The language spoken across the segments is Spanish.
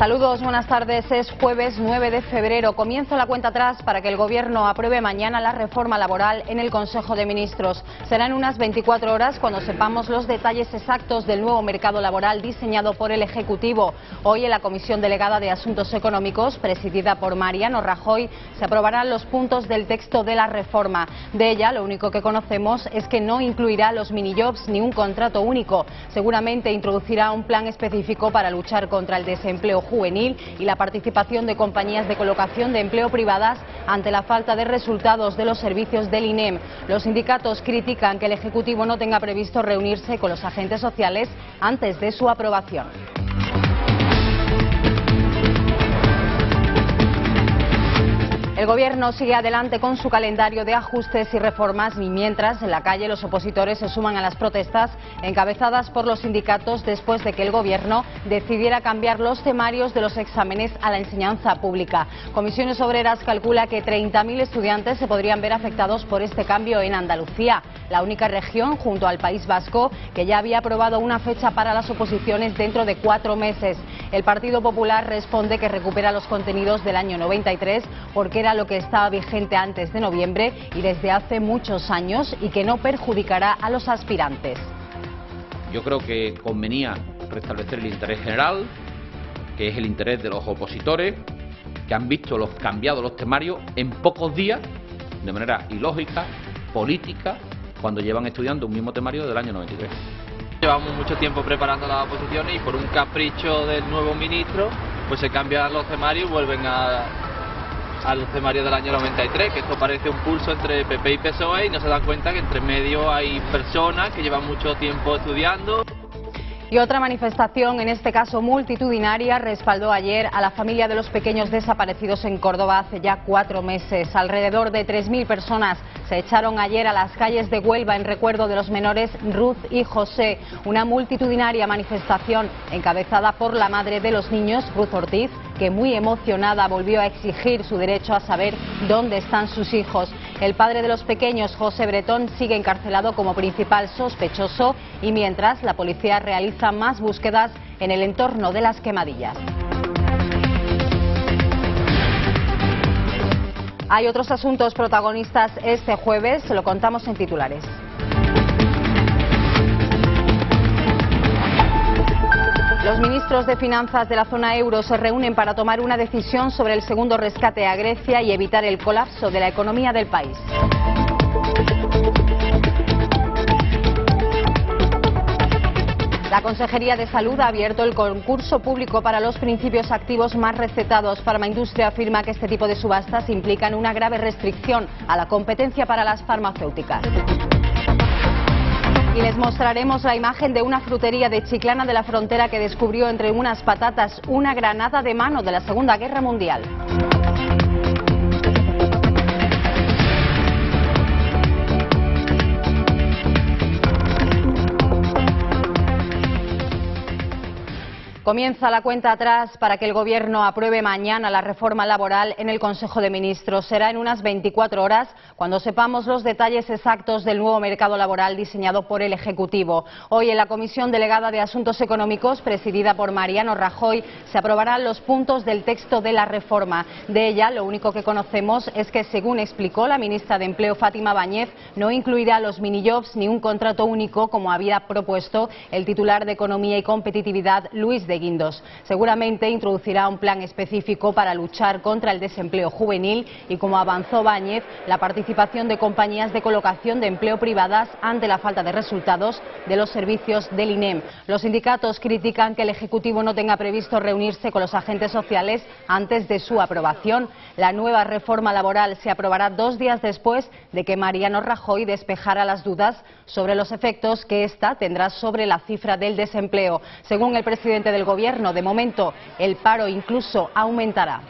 Saludos, buenas tardes. Es jueves 9 de febrero. Comienza la cuenta atrás para que el Gobierno apruebe mañana la reforma laboral en el Consejo de Ministros. Será en unas 24 horas cuando sepamos los detalles exactos del nuevo mercado laboral diseñado por el Ejecutivo. Hoy en la Comisión Delegada de Asuntos Económicos, presidida por Mariano Rajoy, se aprobarán los puntos del texto de la reforma. De ella, lo único que conocemos es que no incluirá los minijobs ni un contrato único. Seguramente introducirá un plan específico para luchar contra el desempleo juvenil y la participación de compañías de colocación de empleo privadas ante la falta de resultados de los servicios del INEM. Los sindicatos critican que el Ejecutivo no tenga previsto reunirse con los agentes sociales antes de su aprobación. El Gobierno sigue adelante con su calendario de ajustes y reformas y mientras en la calle los opositores se suman a las protestas encabezadas por los sindicatos después de que el Gobierno decidiera cambiar los temarios de los exámenes a la enseñanza pública. Comisiones Obreras calcula que 30.000 estudiantes se podrían ver afectados por este cambio en Andalucía, la única región junto al País Vasco que ya había aprobado una fecha para las oposiciones dentro de 4 meses. El Partido Popular responde que recupera los contenidos del año 93 porque era lo que estaba vigente antes de noviembre y desde hace muchos años y que no perjudicará a los aspirantes. Yo creo que convenía restablecer el interés general, que es el interés de los opositores, que han visto cambiados los temarios en pocos días, de manera ilógica, política, cuando llevan estudiando un mismo temario del año 93. Llevamos mucho tiempo preparando las oposiciones y por un capricho del nuevo ministro pues se cambian los temarios y vuelven a los temarios del año 93, que esto parece un pulso entre PP y PSOE y no se dan cuenta que entre medio hay personas que llevan mucho tiempo estudiando. Y otra manifestación, en este caso multitudinaria, respaldó ayer a la familia de los pequeños desaparecidos en Córdoba hace ya 4 meses. Alrededor de 3.000 personas se echaron ayer a las calles de Huelva en recuerdo de los menores Ruth y José. Una multitudinaria manifestación encabezada por la madre de los niños, Ruth Ortiz, que muy emocionada volvió a exigir su derecho a saber dónde están sus hijos. El padre de los pequeños, José Bretón, sigue encarcelado como principal sospechoso y mientras la policía realiza más búsquedas en el entorno de las quemadillas. Hay otros asuntos protagonistas este jueves, lo contamos en titulares. Los ministros de Finanzas de la zona euro se reúnen para tomar una decisión sobre el segundo rescate a Grecia y evitar el colapso de la economía del país. La Consejería de Salud ha abierto el concurso público para los principios activos más recetados. Farmaindustria afirma que este tipo de subastas implican una grave restricción a la competencia para las farmacéuticas. Y les mostraremos la imagen de una frutería de Chiclana de la Frontera que descubrió entre unas patatas una granada de mano de la Segunda Guerra Mundial. Comienza la cuenta atrás para que el Gobierno apruebe mañana la reforma laboral en el Consejo de Ministros. Será en unas 24 horas cuando sepamos los detalles exactos del nuevo mercado laboral diseñado por el Ejecutivo. Hoy en la Comisión Delegada de Asuntos Económicos, presidida por Mariano Rajoy, se aprobarán los puntos del texto de la reforma. De ella, lo único que conocemos es que, según explicó la ministra de Empleo, Fátima Báñez, no incluirá los minijobs ni un contrato único como había propuesto el titular de Economía y Competitividad, Luis de Guindos. Seguramente introducirá un plan específico para luchar contra el desempleo juvenil y, como avanzó Báñez, la participación de compañías de colocación de empleo privadas ante la falta de resultados de los servicios del INEM. Los sindicatos critican que el Ejecutivo no tenga previsto reunirse con los agentes sociales antes de su aprobación. La nueva reforma laboral se aprobará 2 días después de que Mariano Rajoy despejara las dudas sobre los efectos que esta tendrá sobre la cifra del desempleo. Según el presidente del Gobierno, de momento el paro incluso aumentará.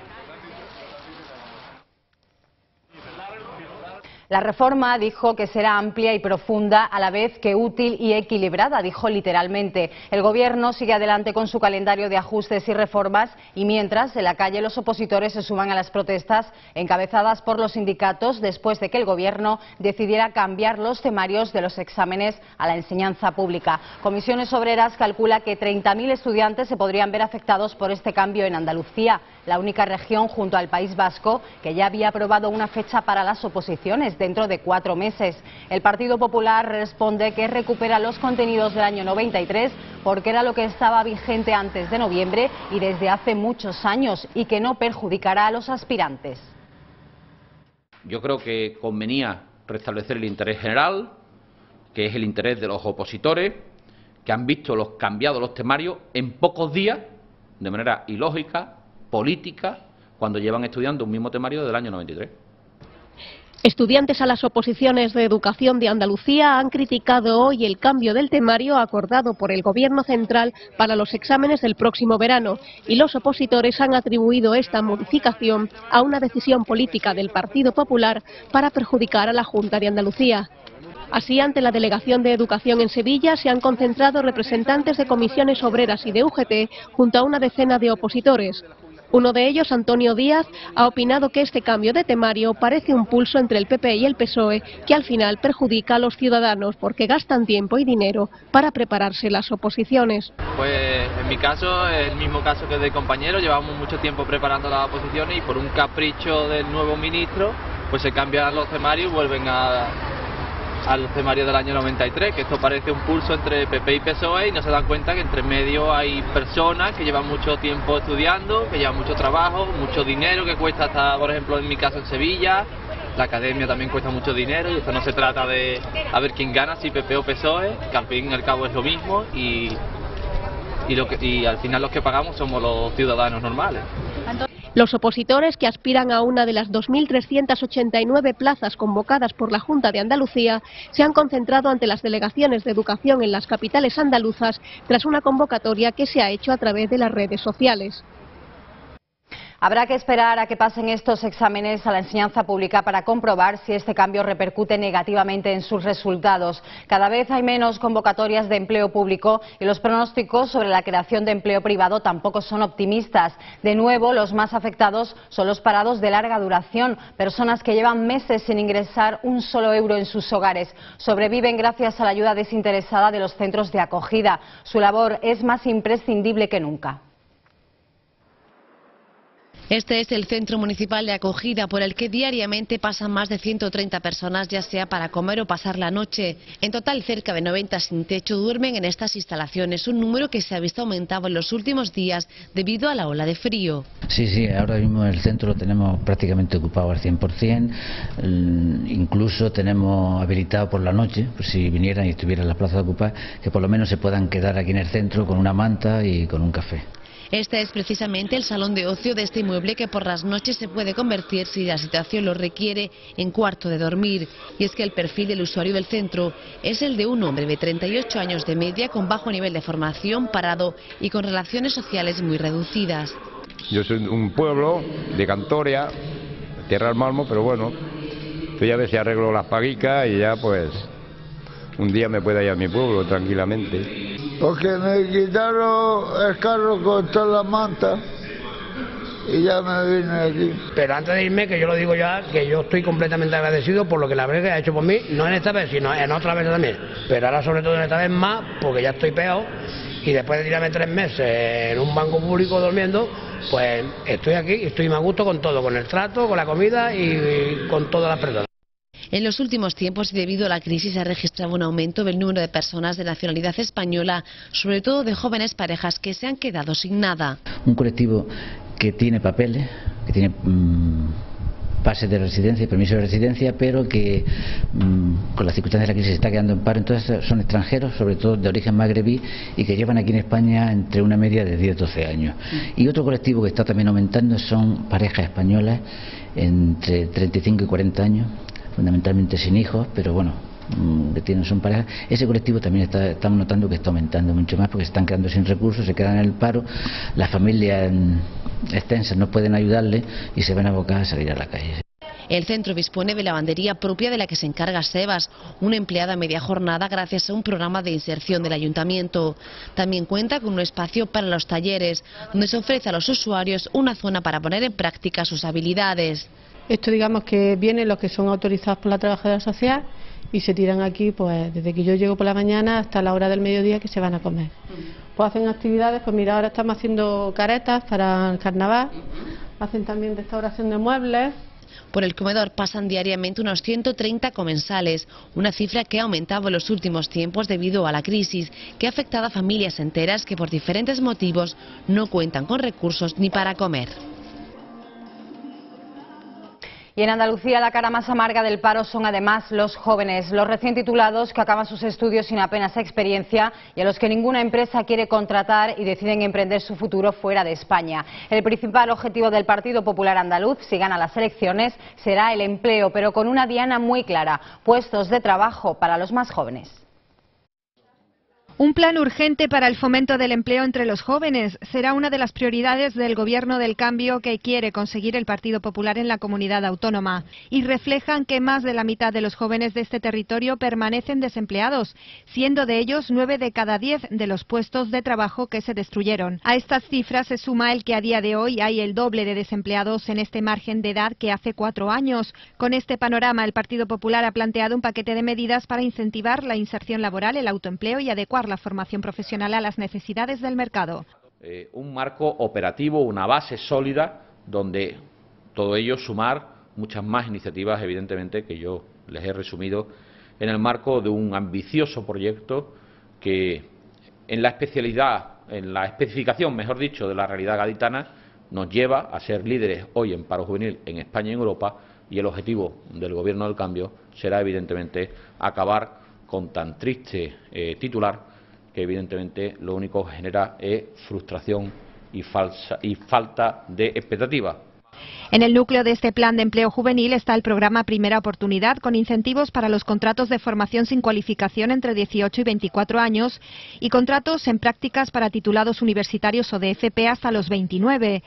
La reforma dijo que será amplia y profunda a la vez que útil y equilibrada, dijo literalmente. El Gobierno sigue adelante con su calendario de ajustes y reformas y mientras en la calle los opositores se suman a las protestas encabezadas por los sindicatos después de que el Gobierno decidiera cambiar los temarios de los exámenes a la enseñanza pública. Comisiones Obreras calcula que 30.000 estudiantes se podrían ver afectados por este cambio en Andalucía, la única región junto al País Vasco que ya había aprobado una fecha para las oposiciones dentro de 4 meses. El Partido Popular responde que recupera los contenidos del año 93 porque era lo que estaba vigente antes de noviembre y desde hace muchos años y que no perjudicará a los aspirantes. Yo creo que convenía restablecer el interés general, que es el interés de los opositores, que han visto cambiados los temarios en pocos días, de manera ilógica, política, cuando llevan estudiando un mismo temario desde el año 93. Estudiantes a las oposiciones de educación de Andalucía han criticado hoy el cambio del temario acordado por el Gobierno central para los exámenes del próximo verano y los opositores han atribuido esta modificación a una decisión política del Partido Popular para perjudicar a la Junta de Andalucía. Así, ante la Delegación de Educación en Sevilla se han concentrado representantes de comisiones obreras y de UGT junto a una decena de opositores. Uno de ellos, Antonio Díaz, ha opinado que este cambio de temario parece un pulso entre el PP y el PSOE que al final perjudica a los ciudadanos porque gastan tiempo y dinero para prepararse las oposiciones. Pues en mi caso, el mismo caso que de compañero, llevamos mucho tiempo preparando las oposiciones y por un capricho del nuevo ministro pues se cambian los temarios y vuelven al temario del año 93, que esto parece un pulso entre PP y PSOE y no se dan cuenta que entre medio hay personas que llevan mucho tiempo estudiando, que llevan mucho trabajo, mucho dinero que cuesta hasta, por ejemplo, en mi caso en Sevilla, la academia también cuesta mucho dinero y esto no se trata de a ver quién gana, si PP o PSOE, que al fin y al cabo es lo mismo y al final los que pagamos somos los ciudadanos normales. Los opositores, que aspiran a una de las 2.389 plazas convocadas por la Junta de Andalucía, se han concentrado ante las delegaciones de educación en las capitales andaluzas tras una convocatoria que se ha hecho a través de las redes sociales. Habrá que esperar a que pasen estos exámenes a la enseñanza pública para comprobar si este cambio repercute negativamente en sus resultados. Cada vez hay menos convocatorias de empleo público y los pronósticos sobre la creación de empleo privado tampoco son optimistas. De nuevo, los más afectados son los parados de larga duración, personas que llevan meses sin ingresar un solo euro en sus hogares. Sobreviven gracias a la ayuda desinteresada de los centros de acogida. Su labor es más imprescindible que nunca. Este es el centro municipal de acogida por el que diariamente pasan más de 130 personas, ya sea para comer o pasar la noche. En total, cerca de 90 sin techo duermen en estas instalaciones, un número que se ha visto aumentado en los últimos días debido a la ola de frío. Sí, ahora mismo el centro lo tenemos prácticamente ocupado al 100%, incluso tenemos habilitado por la noche, pues si vinieran y estuvieran las plazas ocupadas, que por lo menos se puedan quedar aquí en el centro con una manta y con un café. Este es precisamente el salón de ocio de este inmueble que por las noches se puede convertir, si la situación lo requiere, en cuarto de dormir. Y es que el perfil del usuario del centro es el de un hombre de 38 años de media, con bajo nivel de formación, parado y con relaciones sociales muy reducidas. Yo soy un pueblo de Cantoria, Tierra del Malmo, pero bueno, yo ya a veces arreglo las paguicas y ya pues un día me puedo ir a mi pueblo tranquilamente. Porque me quitaron el carro con todas las mantas y ya me vine aquí. Pero antes de irme, que yo lo digo ya, que yo estoy completamente agradecido por lo que la Brega ha hecho por mí, no en esta vez, sino en otras veces también. Pero ahora sobre todo en esta vez más, porque ya estoy peor y después de tirarme 3 meses en un banco público durmiendo, pues estoy aquí y estoy más a gusto con todo, con el trato, con la comida y con todas las personas. En los últimos tiempos y debido a la crisis se ha registrado un aumento del número de personas de nacionalidad española, sobre todo de jóvenes parejas que se han quedado sin nada. Un colectivo que tiene papeles, que tiene pases de residencia, permiso de residencia, pero que con las circunstancias de la crisis se está quedando en paro. Entonces son extranjeros, sobre todo de origen magrebí, y que llevan aquí en España entre una media de 10-12 años. Y otro colectivo que está también aumentando son parejas españolas entre 35 y 40 años, fundamentalmente sin hijos, pero bueno, que son parejas. Ese colectivo también estamos notando que está aumentando mucho más porque se están quedando sin recursos, se quedan en el paro, las familias extensas no pueden ayudarle y se ven abocadas a salir a la calle. El centro dispone de lavandería propia de la que se encarga Sebas, una empleada a media jornada gracias a un programa de inserción del ayuntamiento. También cuenta con un espacio para los talleres, donde se ofrece a los usuarios una zona para poner en práctica sus habilidades. Esto digamos que vienen los que son autorizados por la trabajadora social y se tiran aquí pues desde que yo llego por la mañana hasta la hora del mediodía que se van a comer. Pues hacen actividades, pues mira, ahora estamos haciendo caretas para el carnaval, hacen también restauración de muebles. Por el comedor pasan diariamente unos 130 comensales, una cifra que ha aumentado en los últimos tiempos debido a la crisis, que ha afectado a familias enteras que por diferentes motivos no cuentan con recursos ni para comer. Y en Andalucía la cara más amarga del paro son además los jóvenes, los recién titulados que acaban sus estudios sin apenas experiencia y a los que ninguna empresa quiere contratar y deciden emprender su futuro fuera de España. El principal objetivo del Partido Popular Andaluz, si gana las elecciones, será el empleo, pero con una diana muy clara: puestos de trabajo para los más jóvenes. Un plan urgente para el fomento del empleo entre los jóvenes será una de las prioridades del Gobierno del Cambio que quiere conseguir el Partido Popular en la comunidad autónoma, y reflejan que más de la mitad de los jóvenes de este territorio permanecen desempleados, siendo de ellos 9 de cada 10 de los puestos de trabajo que se destruyeron. A estas cifras se suma el que a día de hoy hay el doble de desempleados en este margen de edad que hace 4 años. Con este panorama, el Partido Popular ha planteado un paquete de medidas para incentivar la inserción laboral, el autoempleo y adecuar la formación profesional a las necesidades del mercado. Un marco operativo, una base sólida, donde todo ello sumar muchas más iniciativas, evidentemente, que yo les he resumido en el marco de un ambicioso proyecto que en la especificación, mejor dicho, de la realidad gaditana, nos lleva a ser líderes hoy en paro juvenil en España y en Europa, y el objetivo del Gobierno del Cambio será, evidentemente, acabar con tan triste titular que evidentemente lo único que genera es frustración y falta de expectativa. En el núcleo de este plan de empleo juvenil está el programa Primera Oportunidad, con incentivos para los contratos de formación sin cualificación entre 18 y 24 años y contratos en prácticas para titulados universitarios o de FP hasta los 29.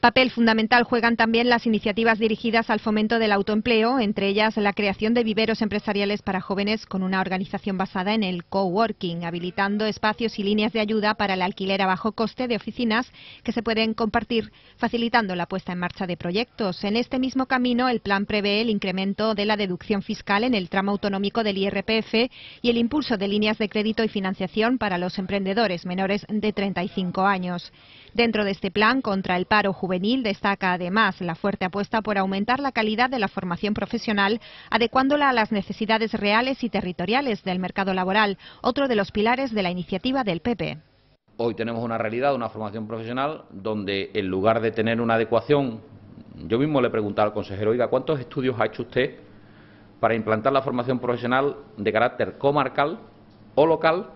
Papel fundamental juegan también las iniciativas dirigidas al fomento del autoempleo, entre ellas la creación de viveros empresariales para jóvenes con una organización basada en el coworking, habilitando espacios y líneas de ayuda para el alquiler a bajo coste de oficinas que se pueden compartir, facilitando la puesta en marcha de proyectos. En este mismo camino, el plan prevé el incremento de la deducción fiscal en el tramo autonómico del IRPF y el impulso de líneas de crédito y financiación para los emprendedores menores de 35 años. Dentro de este plan contra el paro juvenil destaca además la fuerte apuesta por aumentar la calidad de la formación profesional, adecuándola a las necesidades reales y territoriales del mercado laboral, otro de los pilares de la iniciativa del PP. Hoy tenemos una realidad, una formación profesional, donde en lugar de tener una adecuación, yo mismo le preguntaba al consejero, oiga, ¿cuántos estudios ha hecho usted para implantar la formación profesional de carácter comarcal o local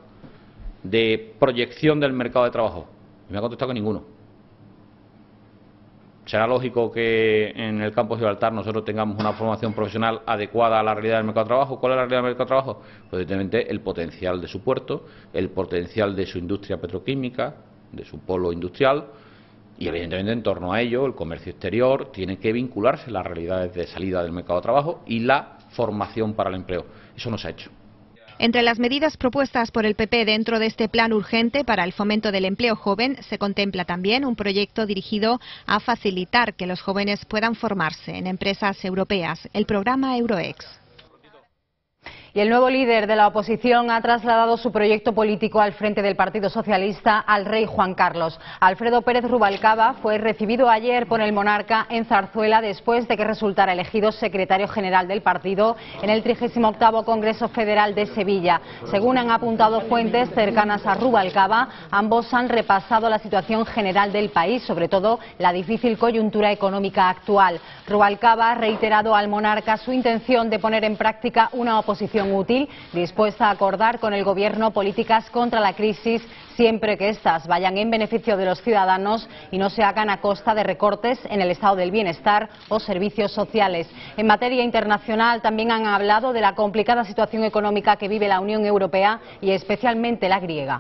de proyección del mercado de trabajo? Y me ha contestado que ninguno. ¿Será lógico que en el campo de Gibraltar nosotros tengamos una formación profesional adecuada a la realidad del mercado de trabajo? ¿Cuál es la realidad del mercado de trabajo? Pues evidentemente el potencial de su puerto, el potencial de su industria petroquímica, de su polo industrial, y evidentemente en torno a ello el comercio exterior tiene que vincularse las realidades de salida del mercado de trabajo y la formación para el empleo. Eso no se ha hecho. Entre las medidas propuestas por el PP dentro de este plan urgente para el fomento del empleo joven se contempla también un proyecto dirigido a facilitar que los jóvenes puedan formarse en empresas europeas, el programa Euroex. Y el nuevo líder de la oposición ha trasladado su proyecto político al frente del Partido Socialista al rey Juan Carlos. Alfredo Pérez Rubalcaba fue recibido ayer por el monarca en Zarzuela después de que resultara elegido secretario general del partido en el 38º Congreso Federal de Sevilla. Según han apuntado fuentes cercanas a Rubalcaba, ambos han repasado la situación general del país, sobre todo la difícil coyuntura económica actual. Rubalcaba ha reiterado al monarca su intención de poner en práctica una oposición útil, dispuesta a acordar con el gobierno políticas contra la crisis siempre que éstas vayan en beneficio de los ciudadanos y no se hagan a costa de recortes en el estado del bienestar o servicios sociales. En materia internacional también han hablado de la complicada situación económica que vive la Unión Europea y especialmente la griega.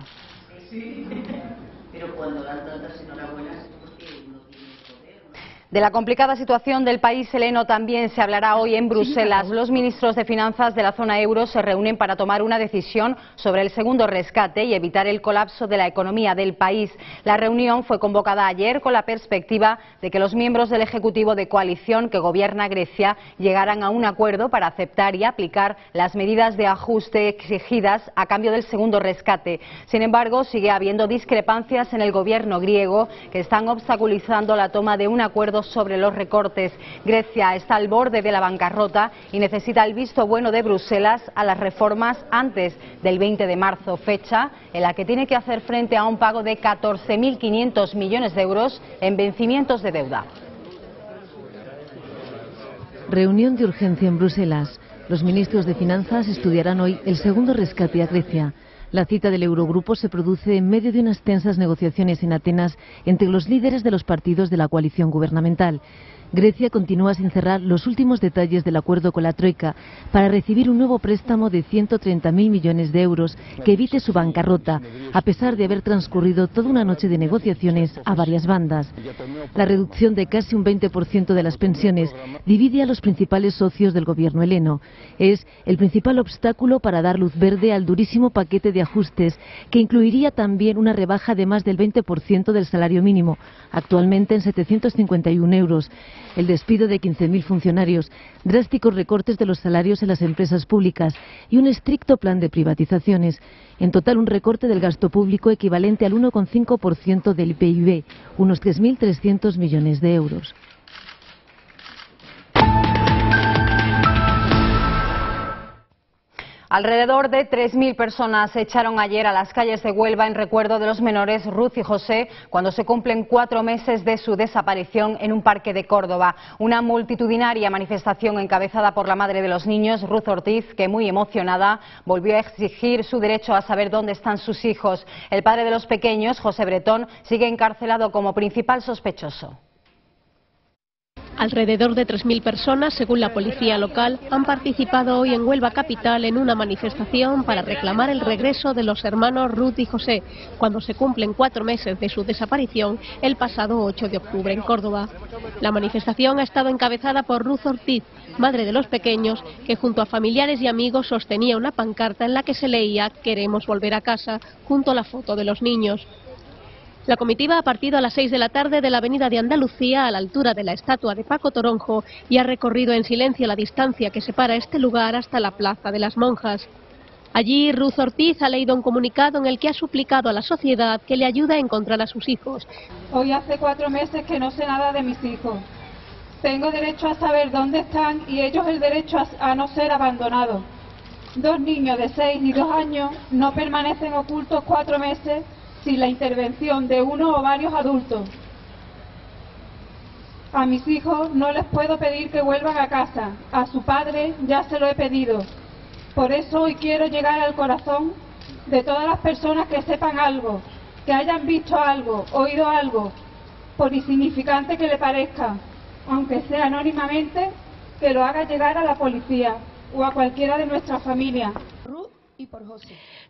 De la complicada situación del país heleno también se hablará hoy en Bruselas. Los ministros de Finanzas de la zona euro se reúnen para tomar una decisión sobre el segundo rescate y evitar el colapso de la economía del país. La reunión fue convocada ayer con la perspectiva de que los miembros del Ejecutivo de coalición que gobierna Grecia llegaran a un acuerdo para aceptar y aplicar las medidas de ajuste exigidas a cambio del segundo rescate. Sin embargo, sigue habiendo discrepancias en el gobierno griego que están obstaculizando la toma de un acuerdo sobre los recortes. Grecia está al borde de la bancarrota y necesita el visto bueno de Bruselas a las reformas antes del 20 de marzo, fecha en la que tiene que hacer frente a un pago de 14.500 millones de euros en vencimientos de deuda. Reunión de urgencia en Bruselas. Los ministros de Finanzas estudiarán hoy el segundo rescate a Grecia. La cita del Eurogrupo se produce en medio de unas tensas negociaciones en Atenas entre los líderes de los partidos de la coalición gubernamental. Grecia continúa sin cerrar los últimos detalles del acuerdo con la Troika para recibir un nuevo préstamo de 130.000 millones de euros que evite su bancarrota, a pesar de haber transcurrido toda una noche de negociaciones a varias bandas. La reducción de casi un 20% de las pensiones divide a los principales socios del gobierno heleno. Es el principal obstáculo para dar luz verde al durísimo paquete de ajustes que incluiría también una rebaja de más del 20% del salario mínimo, actualmente en 751 euros. El despido de 15.000 funcionarios, drásticos recortes de los salarios en las empresas públicas y un estricto plan de privatizaciones. En total, un recorte del gasto público equivalente al 1,5% del PIB, unos 3.300 millones de euros. Alrededor de 3.000 personas se echaron ayer a las calles de Huelva en recuerdo de los menores Ruth y José cuando se cumplen 4 meses de su desaparición en un parque de Córdoba. Una multitudinaria manifestación encabezada por la madre de los niños, Ruth Ortiz, que muy emocionada volvió a exigir su derecho a saber dónde están sus hijos. El padre de los pequeños, José Bretón, sigue encarcelado como principal sospechoso. Alrededor de 3.000 personas, según la policía local, han participado hoy en Huelva capital en una manifestación para reclamar el regreso de los hermanos Ruth y José, cuando se cumplen 4 meses de su desaparición el pasado 8 de octubre en Córdoba. La manifestación ha estado encabezada por Ruth Ortiz, madre de los pequeños, que junto a familiares y amigos sostenía una pancarta en la que se leía "Queremos volver a casa", junto a la foto de los niños. La comitiva ha partido a las 6 de la tarde de la Avenida de Andalucía a la altura de la estatua de Paco Toronjo y ha recorrido en silencio la distancia que separa este lugar hasta la Plaza de las Monjas. Allí Ruth Ortiz ha leído un comunicado en el que ha suplicado a la sociedad que le ayude a encontrar a sus hijos. Hoy hace 4 meses que no sé nada de mis hijos. Tengo derecho a saber dónde están y ellos el derecho a no ser abandonados. 2 niños de 6 y 2 años no permanecen ocultos 4 meses sin la intervención de uno o varios adultos. A mis hijos no les puedo pedir que vuelvan a casa, a su padre ya se lo he pedido. Por eso hoy quiero llegar al corazón de todas las personas que sepan algo, que hayan visto algo, oído algo, por insignificante que le parezca, aunque sea anónimamente, que lo haga llegar a la policía o a cualquiera de nuestra familia.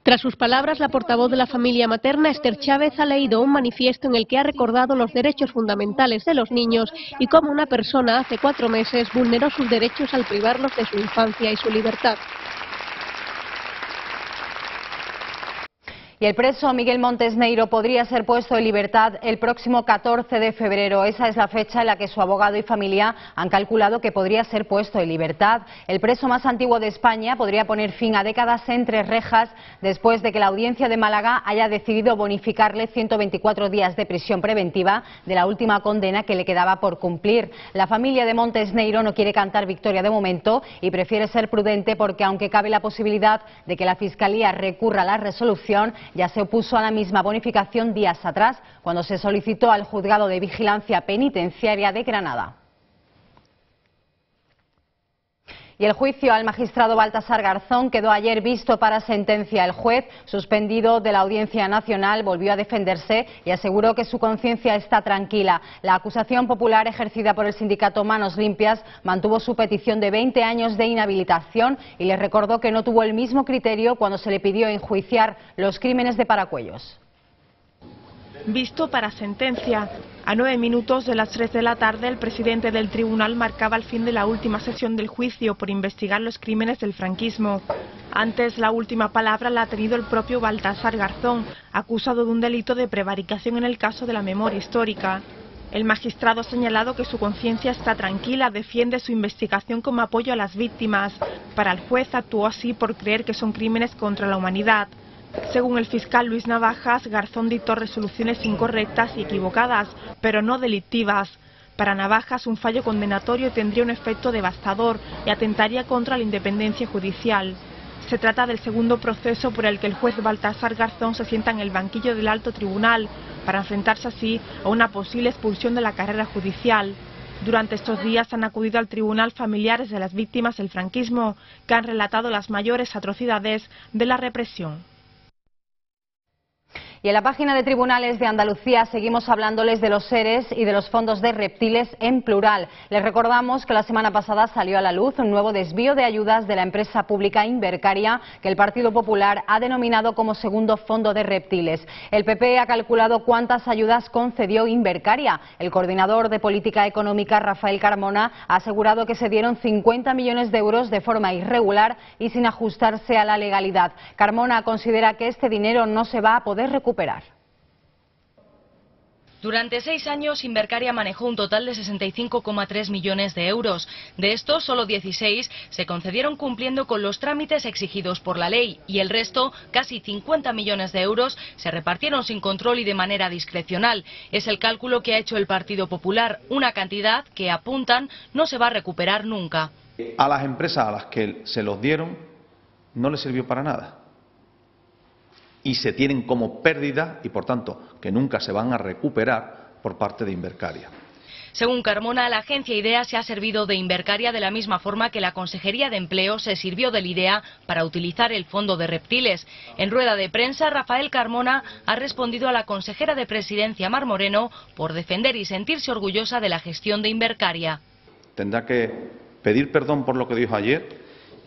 Tras sus palabras, la portavoz de la familia materna, Esther Chávez, ha leído un manifiesto en el que ha recordado los derechos fundamentales de los niños y cómo una persona hace 4 meses vulneró sus derechos al privarlos de su infancia y su libertad. Y el preso Miguel Montes Neiro podría ser puesto en libertad el próximo 14 de febrero. Esa es la fecha en la que su abogado y familia han calculado que podría ser puesto en libertad. El preso más antiguo de España podría poner fin a décadas entre rejas después de que la audiencia de Málaga haya decidido bonificarle 124 días de prisión preventiva de la última condena que le quedaba por cumplir. La familia de Montes Neiro no quiere cantar victoria de momento y prefiere ser prudente porque, aunque cabe la posibilidad de que la Fiscalía recurra a la resolución, ya se opuso a la misma bonificación días atrás, cuando se solicitó al Juzgado de Vigilancia Penitenciaria de Granada. Y el juicio al magistrado Baltasar Garzón quedó ayer visto para sentencia. El juez, suspendido de la Audiencia Nacional, volvió a defenderse y aseguró que su conciencia está tranquila. La acusación popular ejercida por el sindicato Manos Limpias mantuvo su petición de 20 años de inhabilitación y le recordó que no tuvo el mismo criterio cuando se le pidió enjuiciar los crímenes de Paracuellos. visto para sentencia. A 9 minutos de las 3 de la tarde, el presidente del tribunal marcaba el fin de la última sesión del juicio por investigar los crímenes del franquismo. Antes, la última palabra la ha tenido el propio Baltasar Garzón, acusado de un delito de prevaricación en el caso de la memoria histórica. El magistrado ha señalado que su conciencia está tranquila, defiende su investigación como apoyo a las víctimas. Para el juez, actuó así por creer que son crímenes contra la humanidad. Según el fiscal Luis Navajas, Garzón dictó resoluciones incorrectas y equivocadas, pero no delictivas. Para Navajas, un fallo condenatorio tendría un efecto devastador y atentaría contra la independencia judicial. Se trata del segundo proceso por el que el juez Baltasar Garzón se sienta en el banquillo del alto tribunal, para enfrentarse así a una posible expulsión de la carrera judicial. Durante estos días han acudido al tribunal familiares de las víctimas del franquismo, que han relatado las mayores atrocidades de la represión. Y en la página de Tribunales de Andalucía seguimos hablándoles de los seres y de los fondos de reptiles en plural. Les recordamos que la semana pasada salió a la luz un nuevo desvío de ayudas de la empresa pública Invercaria, que el Partido Popular ha denominado como segundo fondo de reptiles. El PP ha calculado cuántas ayudas concedió Invercaria. El coordinador de Política Económica, Rafael Carmona, ha asegurado que se dieron 50 millones de euros de forma irregular y sin ajustarse a la legalidad. Carmona considera que este dinero no se va a poder recuperar. Durante 6 años, Invercaria manejó un total de 65,3 millones de euros. De estos, solo 16 se concedieron cumpliendo con los trámites exigidos por la ley y el resto, casi 50 millones de euros, se repartieron sin control y de manera discrecional. Es el cálculo que ha hecho el Partido Popular, una cantidad que, apuntan, no se va a recuperar nunca. A las empresas a las que se los dieron no les sirvió para nada. Y se tienen como pérdida y, por tanto, que nunca se van a recuperar por parte de Invercaria. Según Carmona, la agencia IDEA se ha servido de Invercaria de la misma forma que la Consejería de Empleo se sirvió del IDEA para utilizar el fondo de reptiles. En rueda de prensa, Rafael Carmona ha respondido a la consejera de Presidencia, Mar Moreno, por defender y sentirse orgullosa de la gestión de Invercaria. Tendrá que pedir perdón por lo que dijo ayer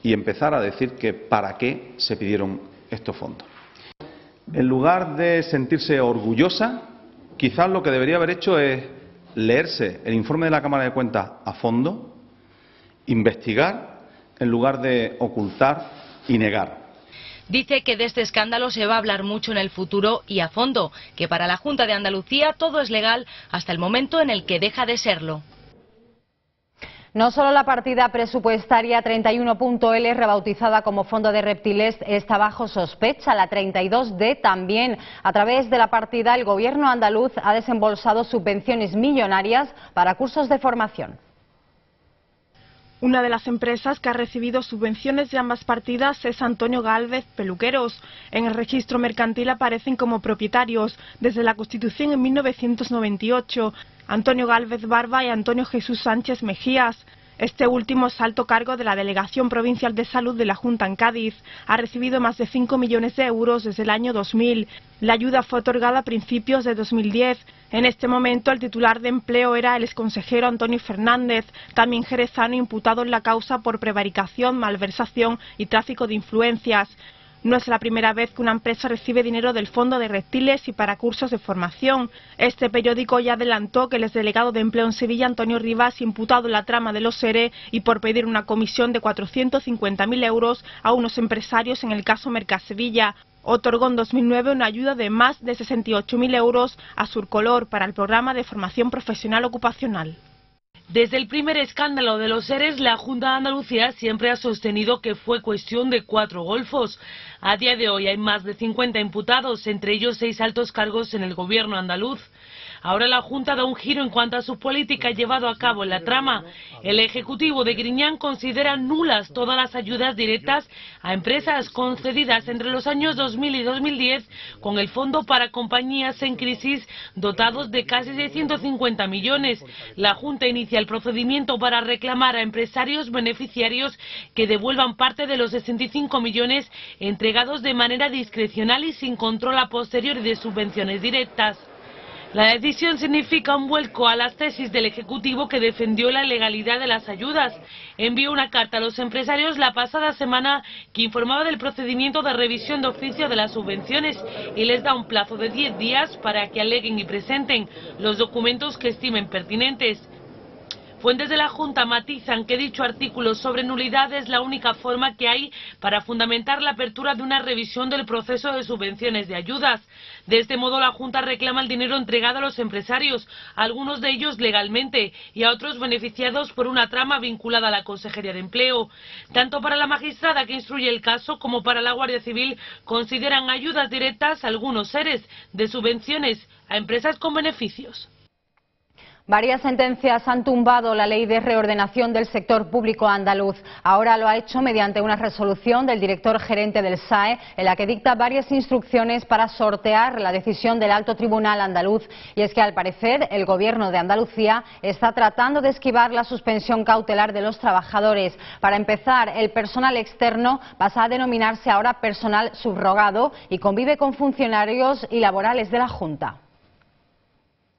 y empezar a decir que para qué se pidieron estos fondos. En lugar de sentirse orgullosa, quizás lo que debería haber hecho es leerse el informe de la Cámara de Cuentas a fondo, investigar, en lugar de ocultar y negar. Dice que de este escándalo se va a hablar mucho en el futuro y a fondo, que para la Junta de Andalucía todo es legal hasta el momento en el que deja de serlo. No solo la partida presupuestaria 31.L, rebautizada como Fondo de Reptiles, está bajo sospecha, la 32D también. A través de la partida, el Gobierno andaluz ha desembolsado subvenciones millonarias para cursos de formación. Una de las empresas que ha recibido subvenciones de ambas partidas es Antonio Gálvez Peluqueros. En el registro mercantil aparecen como propietarios desde la Constitución en 1998. Antonio Gálvez Barba y Antonio Jesús Sánchez Mejías. Este último es alto cargo de la Delegación Provincial de Salud de la Junta en Cádiz. Ha recibido más de 5 millones de euros desde el año 2000. La ayuda fue otorgada a principios de 2010. En este momento el titular de empleo era el exconsejero Antonio Fernández, también jerezano, imputado en la causa por prevaricación, malversación y tráfico de influencias. No es la primera vez que una empresa recibe dinero del Fondo de Reptiles y para cursos de formación. Este periódico ya adelantó que el exdelegado de Empleo en Sevilla, Antonio Rivas, imputado en la trama de los ERE y por pedir una comisión de 450.000 euros a unos empresarios en el caso Mercasevilla, otorgó en 2009 una ayuda de más de 68.000 euros a Surcolor para el programa de formación profesional ocupacional. Desde el primer escándalo de los ERES, la Junta de Andalucía siempre ha sostenido que fue cuestión de 4 golfos. A día de hoy hay más de 50 imputados, entre ellos 6 altos cargos en el gobierno andaluz. Ahora la Junta da un giro en cuanto a su política llevado a cabo en la trama. El Ejecutivo de Griñán considera nulas todas las ayudas directas a empresas concedidas entre los años 2000 y 2010 con el Fondo para Compañías en Crisis, dotados de casi 650 millones. La Junta inicia el procedimiento para reclamar a empresarios beneficiarios que devuelvan parte de los 65 millones entregados de manera discrecional y sin control a posteriori de subvenciones directas. La decisión significa un vuelco a las tesis del Ejecutivo, que defendió la legalidad de las ayudas. Envió una carta a los empresarios la pasada semana que informaba del procedimiento de revisión de oficio de las subvenciones y les da un plazo de 10 días para que aleguen y presenten los documentos que estimen pertinentes. Fuentes de la Junta matizan que dicho artículo sobre nulidad es la única forma que hay para fundamentar la apertura de una revisión del proceso de subvenciones de ayudas. De este modo, la Junta reclama el dinero entregado a los empresarios, algunos de ellos legalmente, y a otros beneficiados por una trama vinculada a la Consejería de Empleo. Tanto para la magistrada que instruye el caso como para la Guardia Civil consideran ayudas directas a algunos seres de subvenciones a empresas con beneficios. Varias sentencias han tumbado la ley de reordenación del sector público andaluz. Ahora lo ha hecho mediante una resolución del director gerente del SAE, en la que dicta varias instrucciones para sortear la decisión del Alto Tribunal andaluz. Y es que, al parecer, el Gobierno de Andalucía está tratando de esquivar la suspensión cautelar de los trabajadores. Para empezar, el personal externo pasa a denominarse ahora personal subrogado y convive con funcionarios y laborales de la Junta.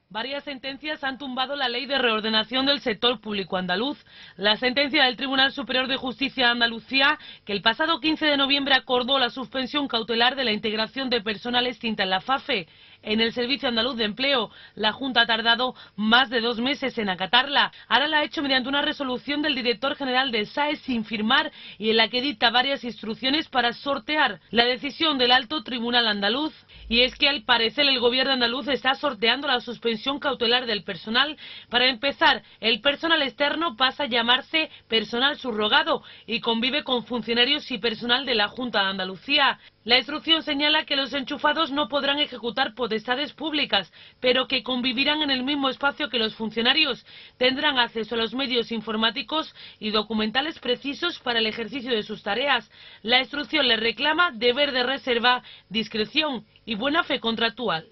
Varias sentencias han tumbado la ley de reordenación del sector público andaluz. La sentencia del Tribunal Superior de Justicia de Andalucía, que el pasado 15 de noviembre acordó la suspensión cautelar de la integración de personal extinta en la FAFE en el Servicio Andaluz de Empleo. La Junta ha tardado más de 2 meses en acatarla. Ahora la ha hecho mediante una resolución del director general del SAE sin firmar y en la que dicta varias instrucciones para sortear la decisión del Alto Tribunal andaluz. Y es que, al parecer, el Gobierno andaluz está sorteando la suspensión cautelar del personal. Para empezar, el personal externo pasa a llamarse personal subrogado y convive con funcionarios y personal de la Junta de Andalucía. La instrucción señala que los enchufados no podrán ejecutar potestades públicas, pero que convivirán en el mismo espacio que los funcionarios. Tendrán acceso a los medios informáticos y documentales precisos para el ejercicio de sus tareas. La instrucción les reclama deber de reserva, discreción y buena fe contractual.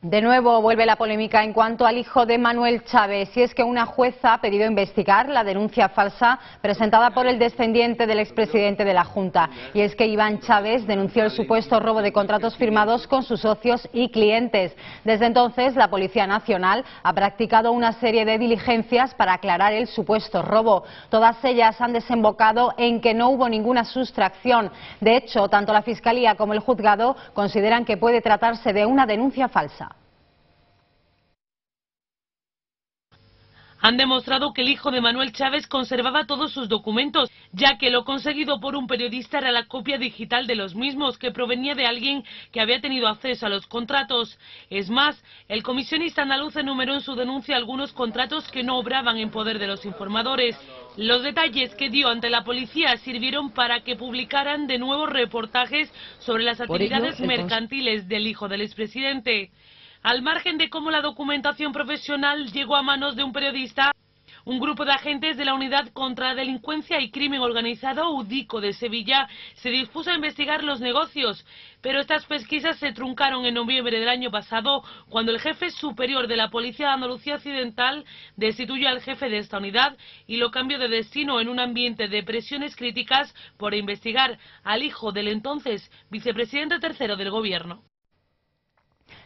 De nuevo vuelve la polémica en cuanto al hijo de Manuel Chávez, y es que una jueza ha pedido investigar la denuncia falsa presentada por el descendiente del expresidente de la Junta. Y es que Iván Chávez denunció el supuesto robo de contratos firmados con sus socios y clientes. Desde entonces, la Policía Nacional ha practicado una serie de diligencias para aclarar el supuesto robo. Todas ellas han desembocado en que no hubo ninguna sustracción. De hecho, tanto la Fiscalía como el juzgado consideran que puede tratarse de una denuncia falsa. Han demostrado que el hijo de Manuel Chávez conservaba todos sus documentos, ya que lo conseguido por un periodista era la copia digital de los mismos, que provenía de alguien que había tenido acceso a los contratos. Es más, el comisionista andaluz enumeró en su denuncia algunos contratos que no obraban en poder de los informadores. Los detalles que dio ante la policía sirvieron para que publicaran de nuevo reportajes sobre las actividades mercantiles del hijo del expresidente. Al margen de cómo la documentación profesional llegó a manos de un periodista, un grupo de agentes de la Unidad contra la Delincuencia y Crimen Organizado, UDICO, de Sevilla, se dispuso a investigar los negocios. Pero estas pesquisas se truncaron en noviembre del año pasado, cuando el jefe superior de la Policía de Andalucía Occidental destituyó al jefe de esta unidad y lo cambió de destino en un ambiente de presiones críticas por investigar al hijo del entonces vicepresidente tercero del Gobierno.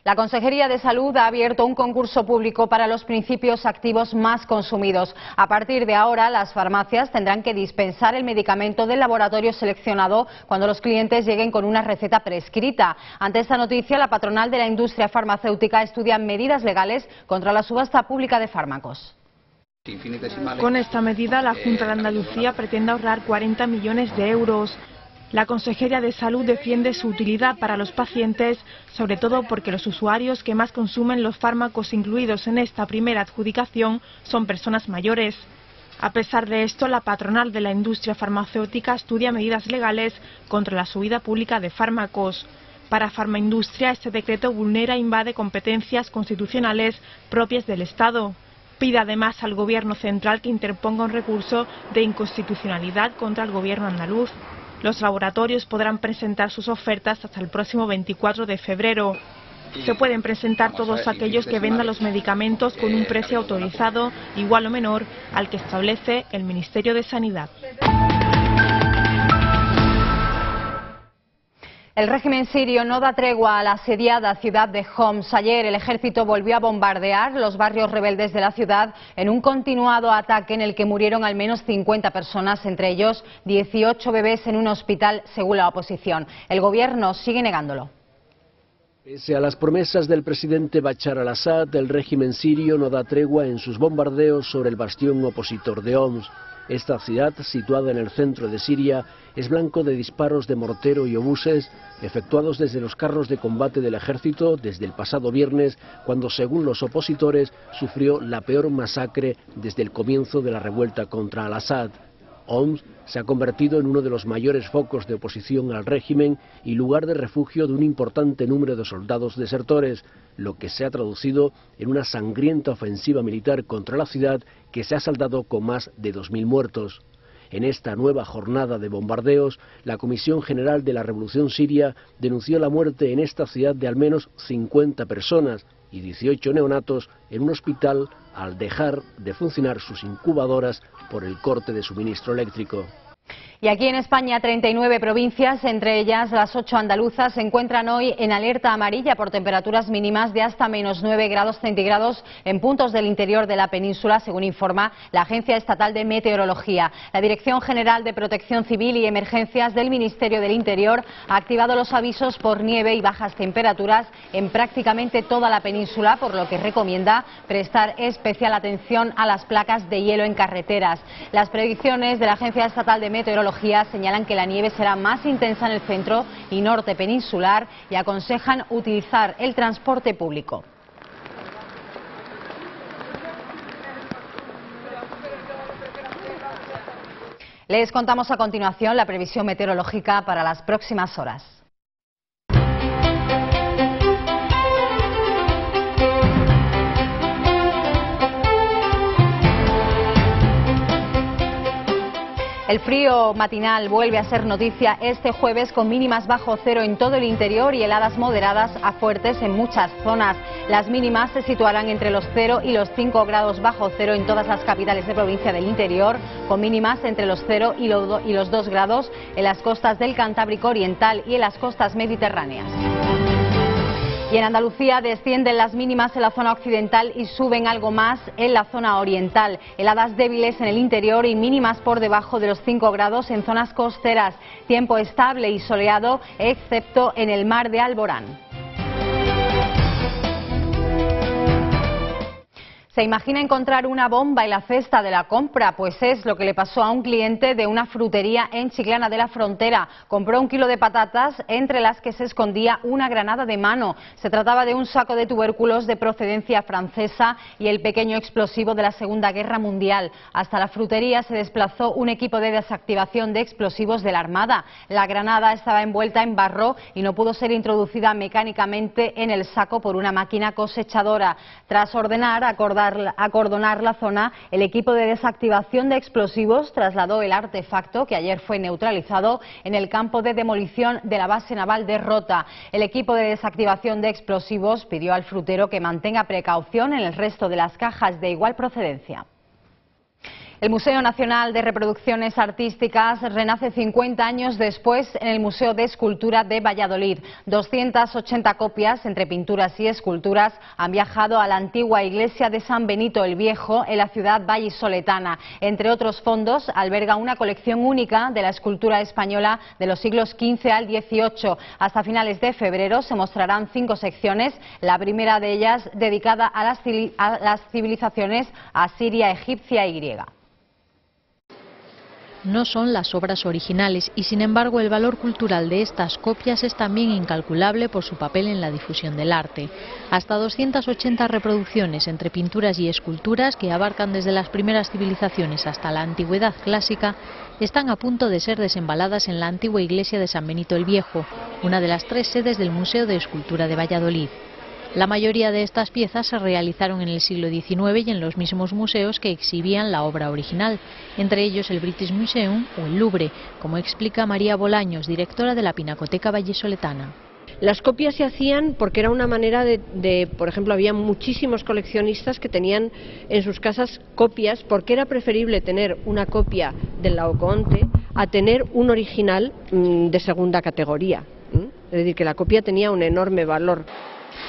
La Consejería de Salud ha abierto un concurso público para los principios activos más consumidos. A partir de ahora, las farmacias tendrán que dispensar el medicamento del laboratorio seleccionado cuando los clientes lleguen con una receta prescrita. Ante esta noticia, la patronal de la industria farmacéutica estudia medidas legales contra la subasta pública de fármacos. Con esta medida, la Junta de Andalucía pretende ahorrar 40 millones de euros. La Consejería de Salud defiende su utilidad para los pacientes, sobre todo porque los usuarios que más consumen los fármacos incluidos en esta primera adjudicación son personas mayores. A pesar de esto, la patronal de la industria farmacéutica estudia medidas legales contra la subida pública de fármacos. Para Farmaindustria, este decreto vulnera e invade competencias constitucionales propias del Estado. Pide además al Gobierno central que interponga un recurso de inconstitucionalidad contra el Gobierno andaluz. Los laboratorios podrán presentar sus ofertas hasta el próximo 24 de febrero. Se pueden presentar todos aquellos que vendan los medicamentos con un precio autorizado igual o menor al que establece el Ministerio de Sanidad. El régimen sirio no da tregua a la asediada ciudad de Homs. Ayer el ejército volvió a bombardear los barrios rebeldes de la ciudad en un continuado ataque en el que murieron al menos 50 personas, entre ellos 18 bebés en un hospital, según la oposición. El gobierno sigue negándolo. Pese a las promesas del presidente Bachar al-Assad, el régimen sirio no da tregua en sus bombardeos sobre el bastión opositor de Homs. Esta ciudad, situada en el centro de Siria, es blanco de disparos de mortero y obuses efectuados desde los carros de combate del ejército desde el pasado viernes, cuando, según los opositores, sufrió la peor masacre desde el comienzo de la revuelta contra al-Assad. Homs se ha convertido en uno de los mayores focos de oposición al régimen y lugar de refugio de un importante número de soldados desertores, lo que se ha traducido en una sangrienta ofensiva militar contra la ciudad que se ha saldado con más de 2000 muertos. En esta nueva jornada de bombardeos, la Comisión General de la Revolución Siria denunció la muerte en esta ciudad de al menos 50 personas y 18 neonatos en un hospital al dejar de funcionar sus incubadoras por el corte de suministro eléctrico. Y aquí en España, 39 provincias, entre ellas las 8 andaluzas, se encuentran hoy en alerta amarilla por temperaturas mínimas de hasta menos 9 grados centígrados en puntos del interior de la península, según informa la Agencia Estatal de Meteorología. La Dirección General de Protección Civil y Emergencias del Ministerio del Interior ha activado los avisos por nieve y bajas temperaturas en prácticamente toda la península, por lo que recomienda prestar especial atención a las placas de hielo en carreteras. Las predicciones de la Agencia Estatal de Meteorología señalan que la nieve será más intensa en el centro y norte peninsular y aconsejan utilizar el transporte público. Les contamos a continuación la previsión meteorológica para las próximas horas. El frío matinal vuelve a ser noticia este jueves, con mínimas bajo cero en todo el interior y heladas moderadas a fuertes en muchas zonas. Las mínimas se situarán entre los 0 y los 5 grados bajo cero en todas las capitales de provincia del interior, con mínimas entre los 0 y los 2 grados en las costas del Cantábrico Oriental y en las costas mediterráneas. Y en Andalucía descienden las mínimas en la zona occidental y suben algo más en la zona oriental. Heladas débiles en el interior y mínimas por debajo de los 5 grados en zonas costeras. Tiempo estable y soleado, excepto en el mar de Alborán. ¿Se imagina encontrar una bomba en la cesta de la compra? Pues es lo que le pasó a un cliente de una frutería en Chiclana de la Frontera. Compró 1 kilo de patatas, entre las que se escondía una granada de mano. Se trataba de un saco de tubérculos de procedencia francesa y el pequeño explosivo de la Segunda Guerra Mundial. Hasta la frutería se desplazó un equipo de desactivación de explosivos de la Armada. La granada estaba envuelta en barro y no pudo ser introducida mecánicamente en el saco por una máquina cosechadora. Tras ordenar acordonar la zona, el equipo de desactivación de explosivos trasladó el artefacto, que ayer fue neutralizado, en el campo de demolición de la base naval de Rota. El equipo de desactivación de explosivos pidió al frutero que mantenga precaución en el resto de las cajas de igual procedencia. El Museo Nacional de Reproducciones Artísticas renace 50 años después en el Museo de Escultura de Valladolid. 280 copias, entre pinturas y esculturas, han viajado a la antigua iglesia de San Benito el Viejo en la ciudad vallisoletana. Entre otros fondos, alberga una colección única de la escultura española de los siglos XV al XVIII. Hasta finales de febrero se mostrarán 5 secciones, la primera de ellas dedicada a las civilizaciones asiria, egipcia y griega. No son las obras originales y, sin embargo, el valor cultural de estas copias es también incalculable por su papel en la difusión del arte. Hasta 280 reproducciones entre pinturas y esculturas, que abarcan desde las primeras civilizaciones hasta la antigüedad clásica, están a punto de ser desembaladas en la antigua iglesia de San Benito el Viejo, una de las 3 sedes del Museo de Escultura de Valladolid. La mayoría de estas piezas se realizaron en el siglo XIX y en los mismos museos que exhibían la obra original, entre ellos el British Museum o el Louvre, como explica María Bolaños, directora de la Pinacoteca Vallisoletana. Las copias se hacían porque era una manera por ejemplo, había muchísimos coleccionistas que tenían en sus casas copias, porque era preferible tener una copia del Laocoonte a tener un original de segunda categoría. decir, que la copia tenía un enorme valor.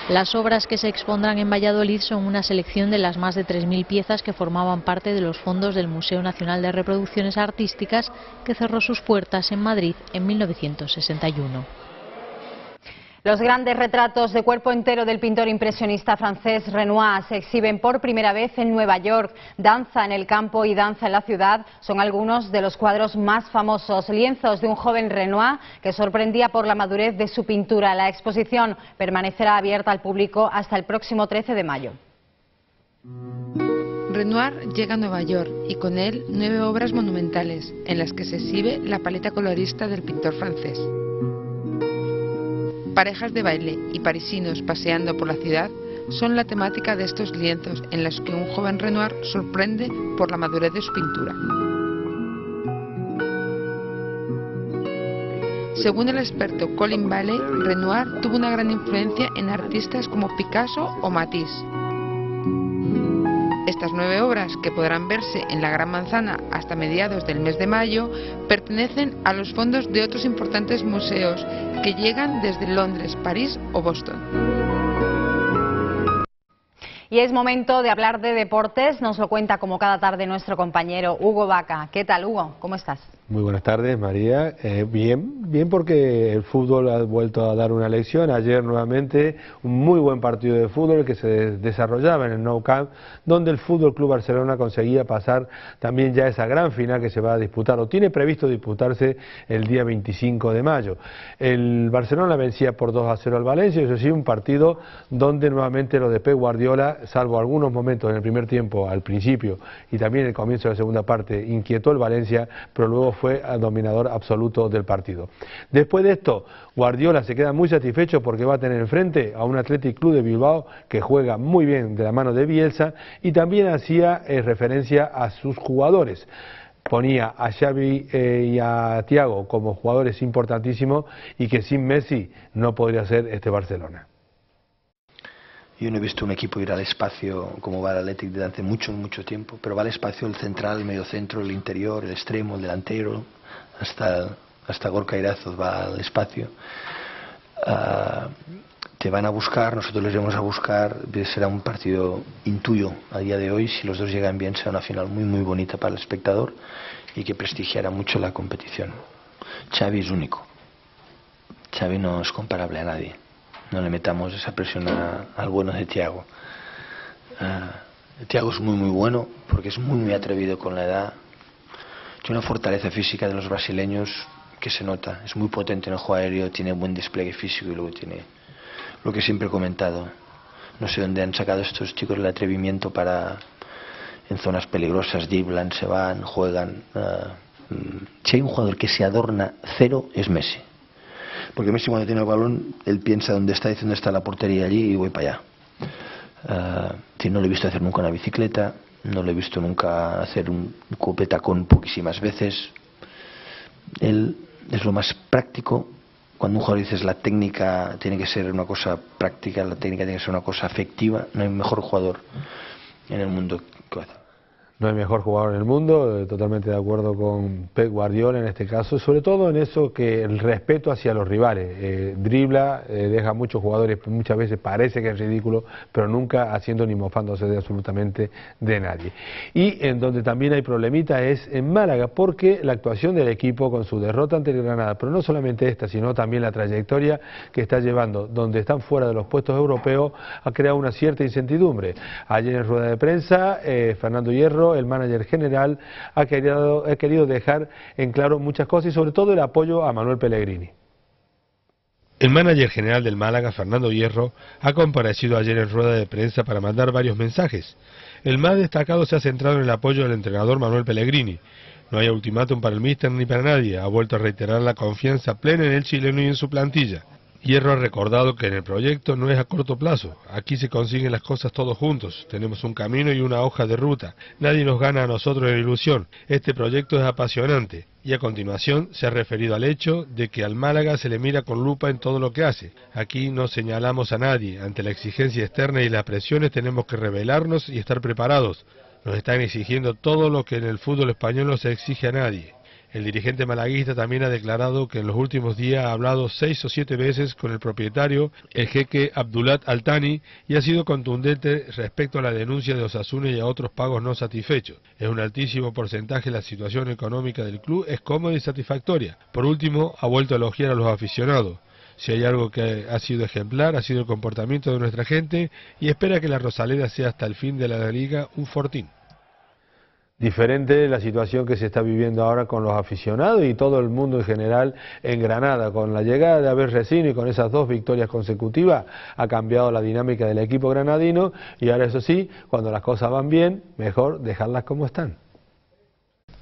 Las obras que se expondrán en Valladolid son una selección de las más de 3.000 piezas que formaban parte de los fondos del Museo Nacional de Reproducciones Artísticas, que cerró sus puertas en Madrid en 1961. Los grandes retratos de cuerpo entero del pintor impresionista francés Renoir se exhiben por primera vez en Nueva York. Danza en el campo y danza en la ciudad son algunos de los cuadros más famosos. Lienzos de un joven Renoir que sorprendía por la madurez de su pintura. La exposición permanecerá abierta al público hasta el próximo 13 de mayo. Renoir llega a Nueva York y con él 9 obras monumentales en las que se exhibe la paleta colorista del pintor francés. Parejas de baile y parisinos paseando por la ciudad son la temática de estos lienzos en los que un joven Renoir sorprende por la madurez de su pintura. Según el experto Colin Bailey, Renoir tuvo una gran influencia en artistas como Picasso o Matisse. Estas 9 obras, que podrán verse en la Gran Manzana hasta mediados del mes de mayo, pertenecen a los fondos de otros importantes museos que llegan desde Londres, París o Boston. Y es momento de hablar de deportes, nos lo cuenta como cada tarde nuestro compañero Hugo Vaca. ¿Qué tal, Hugo? ¿Cómo estás? Muy buenas tardes, María. Bien porque el fútbol ha vuelto a dar una lección. Ayer nuevamente un muy buen partido de fútbol que se desarrollaba en el Nou Camp, donde el Fútbol Club Barcelona conseguía pasar también ya esa gran final que se va a disputar, o tiene previsto disputarse el día 25 de mayo. El Barcelona vencía por 2-0 al Valencia, eso sí, un partido donde nuevamente los de Pep Guardiola, salvo algunos momentos en el primer tiempo, al principio, y también el comienzo de la segunda parte, inquietó el Valencia, pero luego fue el dominador absoluto del partido. Después de esto, Guardiola se queda muy satisfecho porque va a tener enfrente a un Athletic Club de Bilbao que juega muy bien de la mano de Bielsa, y también hacía referencia a sus jugadores. Ponía a Xavi y a Thiago como jugadores importantísimos y que sin Messi no podría ser este Barcelona. Yo no he visto un equipo ir al espacio como va el Athletic desde hace mucho tiempo, pero va al espacio el central, el mediocentro, el interior, el extremo, el delantero, hasta Gorka Irazos va al espacio. Te van a buscar, nosotros les vamos a buscar, será un partido, intuyo a día de hoy, si los dos llegan bien, será una final muy bonita para el espectador y que prestigiará mucho la competición. Xavi es único, Xavi no es comparable a nadie. No le metamos esa presión al bueno de Thiago. Thiago es muy bueno porque es muy atrevido con la edad. Tiene una fortaleza física de los brasileños que se nota. Es muy potente en el juego aéreo, tiene buen despliegue físico y luego tiene lo que siempre he comentado. No sé dónde han sacado estos chicos el atrevimiento para en zonas peligrosas, driblan, se van, juegan. Si hay un jugador que se adorna cero es Messi. Porque Messi cuando tiene el balón, él piensa dónde está la portería allí y voy para allá. No lo he visto hacer nunca una bicicleta, no lo he visto nunca hacer un copetacón poquísimas veces. Él es lo más práctico. Cuando un jugador dices la técnica tiene que ser una cosa práctica, la técnica tiene que ser una cosa afectiva, no hay mejor jugador en el mundo que hace. No hay mejor jugador en el mundo, totalmente de acuerdo con Pep Guardiola en este caso, sobre todo en eso que el respeto hacia los rivales, dribla, deja a muchos jugadores, muchas veces parece que es ridículo, pero nunca haciendo ni mofándose de absolutamente de nadie. Y en donde también hay problemita es en Málaga, porque la actuación del equipo con su derrota ante el Granada, pero no solamente esta, sino también la trayectoria que está llevando, donde están fuera de los puestos europeos, ha creado una cierta incertidumbre. Ayer en rueda de prensa, Fernando Hierro, el manager general, ha querido dejar en claro muchas cosas y sobre todo el apoyo a Manuel Pellegrini. El manager general del Málaga, Fernando Hierro, ha comparecido ayer en rueda de prensa para mandar varios mensajes. El más destacado se ha centrado en el apoyo del entrenador Manuel Pellegrini. No hay ultimátum para el míster ni para nadie, ha vuelto a reiterar la confianza plena en el chileno y en su plantilla. Hierro ha recordado que en el proyecto no es a corto plazo, aquí se consiguen las cosas todos juntos, tenemos un camino y una hoja de ruta, nadie nos gana a nosotros en ilusión, este proyecto es apasionante. Y a continuación se ha referido al hecho de que al Málaga se le mira con lupa en todo lo que hace. Aquí no señalamos a nadie, ante la exigencia externa y las presiones tenemos que rebelarnos y estar preparados. Nos están exigiendo todo lo que en el fútbol español no se exige a nadie. El dirigente malaguista también ha declarado que en los últimos días ha hablado 6 o 7 veces con el propietario, el jeque Abdulat Al-Thani, y ha sido contundente respecto a la denuncia de Osasuna y a otros pagos no satisfechos. Es un altísimo porcentaje la situación económica del club es cómoda y satisfactoria. Por último, ha vuelto a elogiar a los aficionados. Si hay algo que ha sido ejemplar, ha sido el comportamiento de nuestra gente y espera que la Rosaleda sea hasta el fin de la liga un fortín. Diferente la situación que se está viviendo ahora con los aficionados y todo el mundo en general en Granada. Con la llegada de Abel Resino y con esas 2 victorias consecutivas ha cambiado la dinámica del equipo granadino y ahora eso sí, cuando las cosas van bien, mejor dejarlas como están.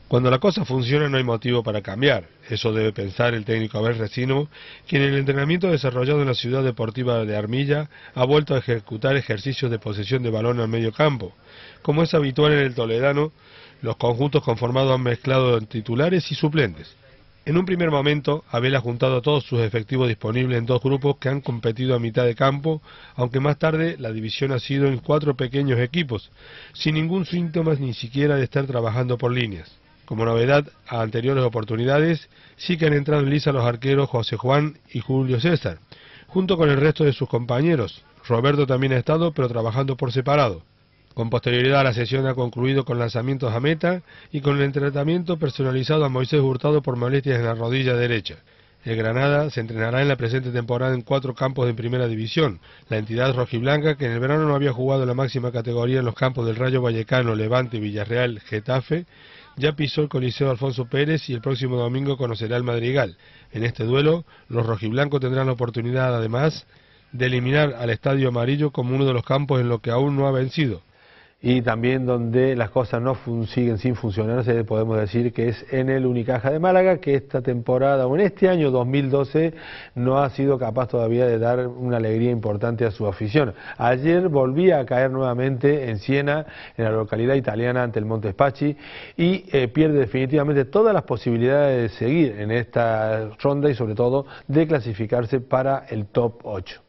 Cuando la cosa funciona no hay motivo para cambiar, eso debe pensar el técnico Abel Resino, quien en el entrenamiento desarrollado en la ciudad deportiva de Armilla ha vuelto a ejecutar ejercicios de posesión de balón al medio campo. Como es habitual en el toledano, los conjuntos conformados han mezclado titulares y suplentes. En un primer momento, Abel ha juntado a todos sus efectivos disponibles en 2 grupos que han competido a mitad de campo, aunque más tarde la división ha sido en 4 pequeños equipos, sin ningún síntoma ni siquiera de estar trabajando por líneas. Como novedad a anteriores oportunidades, sí que han entrado en liza los arqueros José Juan y Julio César, junto con el resto de sus compañeros. Roberto también ha estado, pero trabajando por separado. Con posterioridad la sesión ha concluido con lanzamientos a meta y con el tratamiento personalizado a Moisés Hurtado por molestias en la rodilla derecha. El Granada se entrenará en la presente temporada en 4 campos de primera división. La entidad rojiblanca, que en el verano no había jugado en la máxima categoría en los campos del Rayo Vallecano, Levante, Villarreal, Getafe, ya pisó el Coliseo Alfonso Pérez y el próximo domingo conocerá el Madrigal. En este duelo, los rojiblancos tendrán la oportunidad, además, de eliminar al Estadio Amarillo como uno de los campos en los que aún no ha vencido. Y también donde las cosas no siguen sin funcionarse, podemos decir que es en el Unicaja de Málaga, que esta temporada o en este año 2012 no ha sido capaz todavía de dar una alegría importante a su afición. Ayer volvía a caer nuevamente en Siena, en la localidad italiana, ante el Montespacci, y pierde definitivamente todas las posibilidades de seguir en esta ronda y sobre todo de clasificarse para el top 8.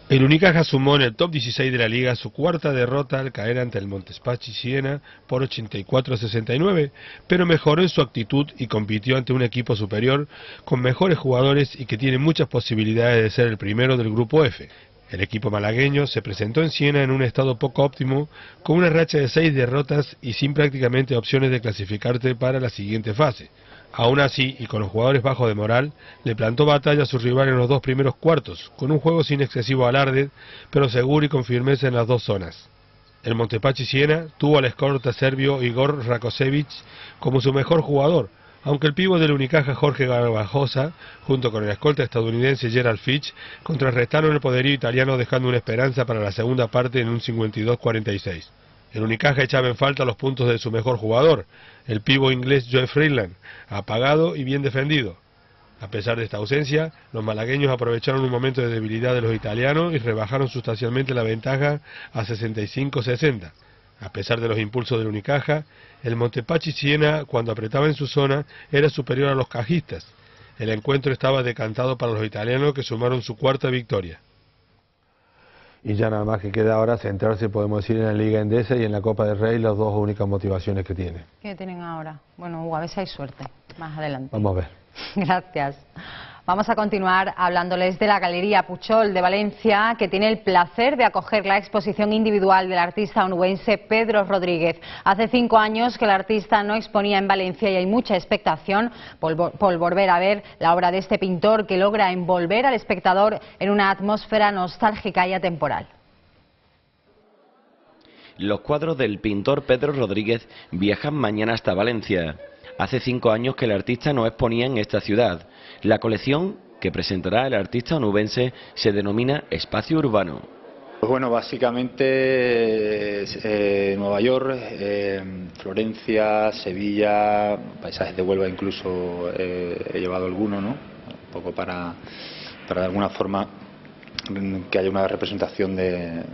El Unicaja sumó en el top 16 de la liga su 4ª derrota al caer ante el Montespacci Siena por 84-69, pero mejoró en su actitud y compitió ante un equipo superior con mejores jugadores y que tiene muchas posibilidades de ser el primero del grupo F. El equipo malagueño se presentó en Siena en un estado poco óptimo, con una racha de 6 derrotas y sin prácticamente opciones de clasificarse para la siguiente fase. Aún así, y con los jugadores bajos de moral, le plantó batalla a su rival en los 2 primeros cuartos, con un juego sin excesivo alarde, pero seguro y con firmeza en las 2 zonas. El Montespacci Siena tuvo al escolta serbio Igor Rakosevic como su mejor jugador, aunque el pívot del Unicaja Jorge Garbajosa, junto con el escolta estadounidense Gerald Fitch, contrarrestaron el poderío italiano dejando una esperanza para la segunda parte en un 52-46. El Unicaja echaba en falta los puntos de su mejor jugador, el pívot inglés Joe Freeland, apagado y bien defendido. A pesar de esta ausencia, los malagueños aprovecharon un momento de debilidad de los italianos y rebajaron sustancialmente la ventaja a 65-60. A pesar de los impulsos del Unicaja, el Montespacci Siena, cuando apretaba en su zona, era superior a los cajistas. El encuentro estaba decantado para los italianos, que sumaron su 4ª victoria. Y ya nada más que queda ahora centrarse, podemos decir, en la Liga Endesa y en la Copa del Rey, las 2 únicas motivaciones que tiene. ¿Qué tienen ahora? Bueno, Hugo, a ver si hay suerte más adelante. Vamos a ver. Gracias. Vamos a continuar hablándoles de la Galería Puchol de Valencia, que tiene el placer de acoger la exposición individual del artista onubense Pedro Rodríguez. Hace 5 años que el artista no exponía en Valencia y hay mucha expectación por volver a ver la obra de este pintor, que logra envolver al espectador en una atmósfera nostálgica y atemporal. Los cuadros del pintor Pedro Rodríguez viajan mañana hasta Valencia. Hace 5 años que el artista no exponía en esta ciudad. La colección que presentará el artista onubense se denomina Espacio Urbano. Pues bueno, básicamente Nueva York, Florencia, Sevilla, paisajes de Huelva incluso he llevado alguno, ¿no? Un poco para de alguna forma que haya una representación de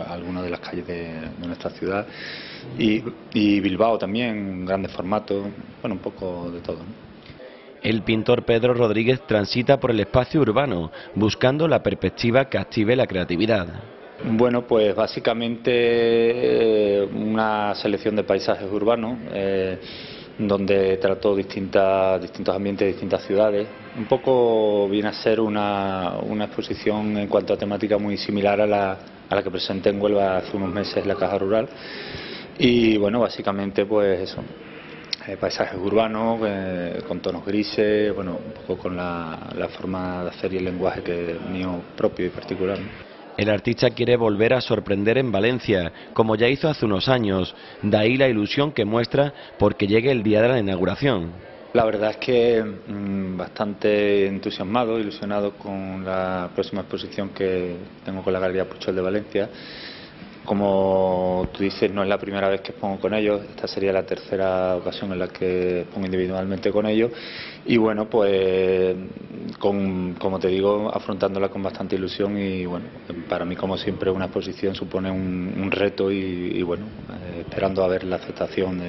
alguna de las calles de nuestra ciudad, y Bilbao también, grandes formatos, bueno, un poco de todo, ¿no? El pintor Pedro Rodríguez transita por el espacio urbano, buscando la perspectiva que active la creatividad. Bueno, pues básicamente una selección de paisajes urbanos, donde trató distintos ambientes, distintas ciudades. Un poco viene a ser una exposición en cuanto a temática muy similar a la que presenté en Huelva hace unos meses en la Caja Rural. Y bueno, básicamente pues eso, paisajes urbanos con tonos grises, bueno, un poco con la forma de hacer y el lenguaje que es mío propio y particular, ¿no? El artista quiere volver a sorprender en Valencia, como ya hizo hace unos años. De ahí la ilusión que muestra porque llegue el día de la inauguración. La verdad es que bastante entusiasmado, ilusionado con la próxima exposición que tengo con la Galería Puchol de Valencia. Como tú dices, no es la primera vez que expongo con ellos, esta sería la tercera ocasión en la que expongo individualmente con ellos. Y bueno, pues como te digo, afrontándola con bastante ilusión y bueno, para mí como siempre una exposición supone un reto y bueno, esperando a ver la aceptación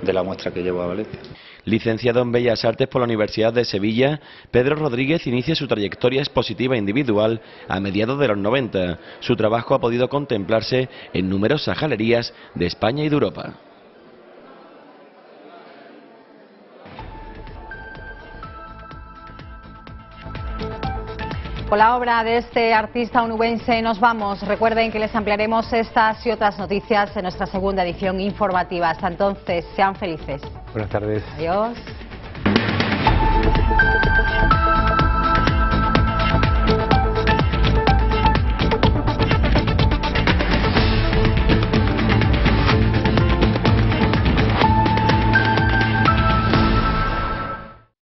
de la muestra que llevo a Valencia. Licenciado en Bellas Artes por la Universidad de Sevilla, Pedro Rodríguez inicia su trayectoria expositiva individual a mediados de los 90. Su trabajo ha podido contemplarse en numerosas galerías de España y de Europa. Con la obra de este artista onubense nos vamos. Recuerden que les ampliaremos estas y otras noticias en nuestra segunda edición informativa. Hasta entonces, sean felices. Buenas tardes. Adiós.